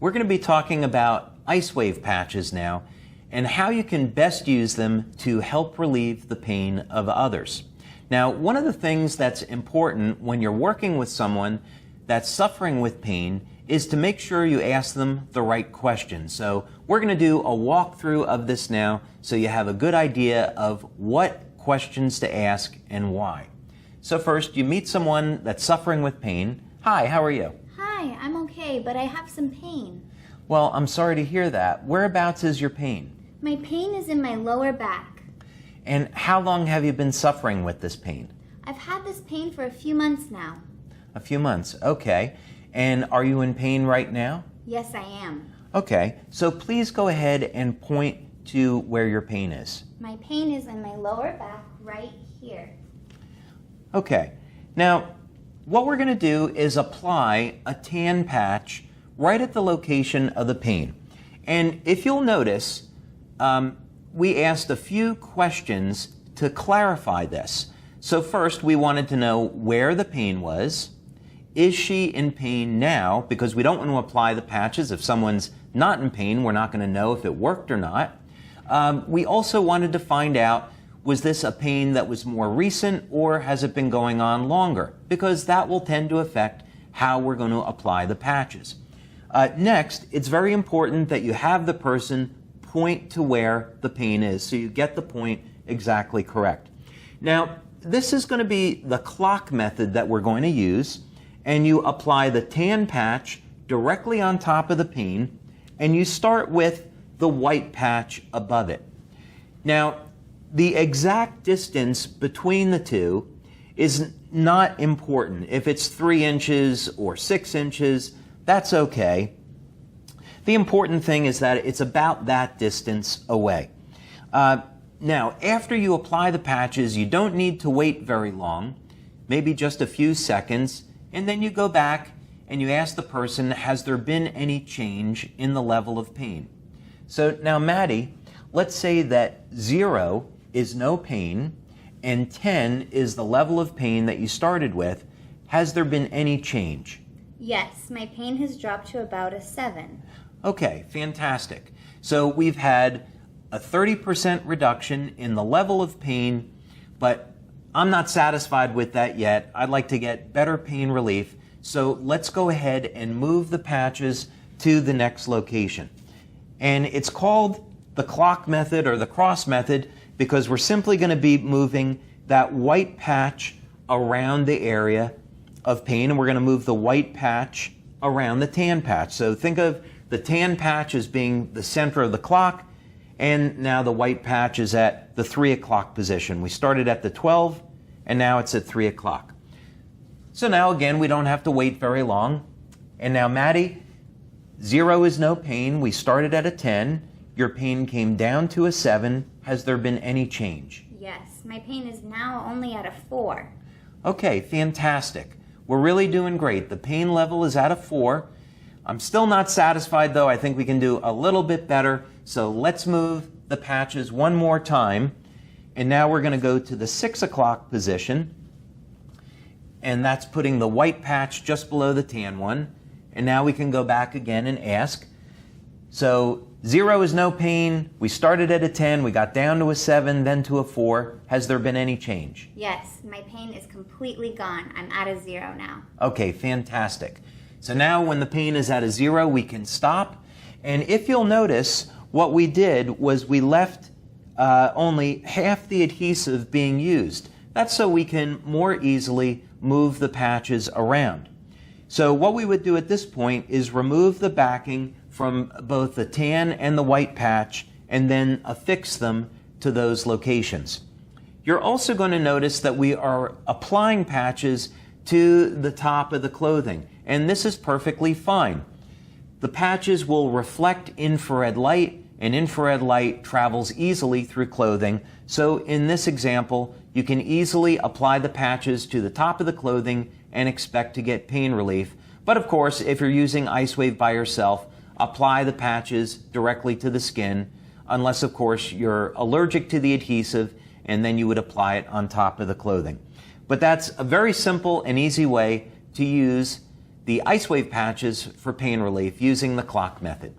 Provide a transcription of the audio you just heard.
We're going to be talking about ICEWAVE patches now and how you can best use them to help relieve the pain of others. Now, one of the things that's important when you're working with someone that's suffering with pain is to make sure you ask them the right questions. So we're going to do a walkthrough of this now so you have a good idea of what questions to ask and why. So first, you meet someone that's suffering with pain. Hi, how are you? Hi, I'm okay, but I have some pain. Well, I'm sorry to hear that. Whereabouts is your pain? My pain is in my lower back. And how long have you been suffering with this pain? I've had this pain for a few months now. A few months, okay. And are you in pain right now? Yes, I am. Okay, so please go ahead and point to where your pain is. My pain is in my lower back right here. Okay, now what we're going to do is apply a tan patch right at the location of the pain. And if you'll notice, we asked a few questions to clarify this. So first, we wanted to know where the pain was. Is she in pain now? Because we don't want to apply the patches. If someone's not in pain, we're not going to know if it worked or not. We also wanted to find out, was this a pain that was more recent or has it been going on longer? Because that will tend to affect how we're going to apply the patches. Next, it's very important that you have the person point to where the pain is so you get the point exactly correct. Now, this is going to be the clock method that we're going to use, and you apply the tan patch directly on top of the pain, and you start with the white patch above it. Now, the exact distance between the two is not important. If it's 3 inches or 6 inches, that's okay. The important thing is that it's about that distance away. Now, after you apply the patches, you don't need to wait very long, maybe just a few seconds, and then you go back and you ask the person, has there been any change in the level of pain? So now, Maddie, let's say that 0 is no pain and 10 is the level of pain that you started with. Has there been any change? Yes, my pain has dropped to about a 7. Okay, fantastic. So we've had a 30% reduction in the level of pain, but I'm not satisfied with that yet. I'd like to get better pain relief. So let's go ahead and move the patches to the next location. And it's called the clock method or the cross method because we're simply going to be moving that white patch around the area of pain, and we're going to move the white patch around the tan patch. So think of the tan patch as being the center of the clock, and now the white patch is at the 3 o'clock position. We started at the 12, and now it's at 3 o'clock. So now again, we don't have to wait very long. And now, Maddie, 0 is no pain. We started at a 10. Your pain came down to a 7. Has there been any change? Yes, my pain is now only at a 4. Okay, fantastic. We're really doing great. The pain level is at a 4. I'm still not satisfied, though. I think we can do a little bit better. So let's move the patches one more time. And now we're going to go to the 6 o'clock position. And that's putting the white patch just below the tan one. And now we can go back again and ask. So 0 is no pain. We started at a 10. We got down to a 7, then to a 4. Has there been any change? Yes, my pain is completely gone. I'm at a 0 now. Okay, fantastic. So now when the pain is at a 0, we can stop. And if you'll notice, what we did was we left only half the adhesive being used. That's so we can more easily move the patches around. So what we would do at this point is remove the backing from both the tan and the white patch and then affix them to those locations. You're also going to notice that we are applying patches to the top of the clothing, and this is perfectly fine. The patches will reflect infrared light, and infrared light travels easily through clothing. So in this example, you can easily apply the patches to the top of the clothing and expect to get pain relief. But of course, if you're using ICEWAVE by yourself, apply the patches directly to the skin, unless of course you're allergic to the adhesive, and then you would apply it on top of the clothing. But that's a very simple and easy way to use the ICEWAVE patches for pain relief using the clock method.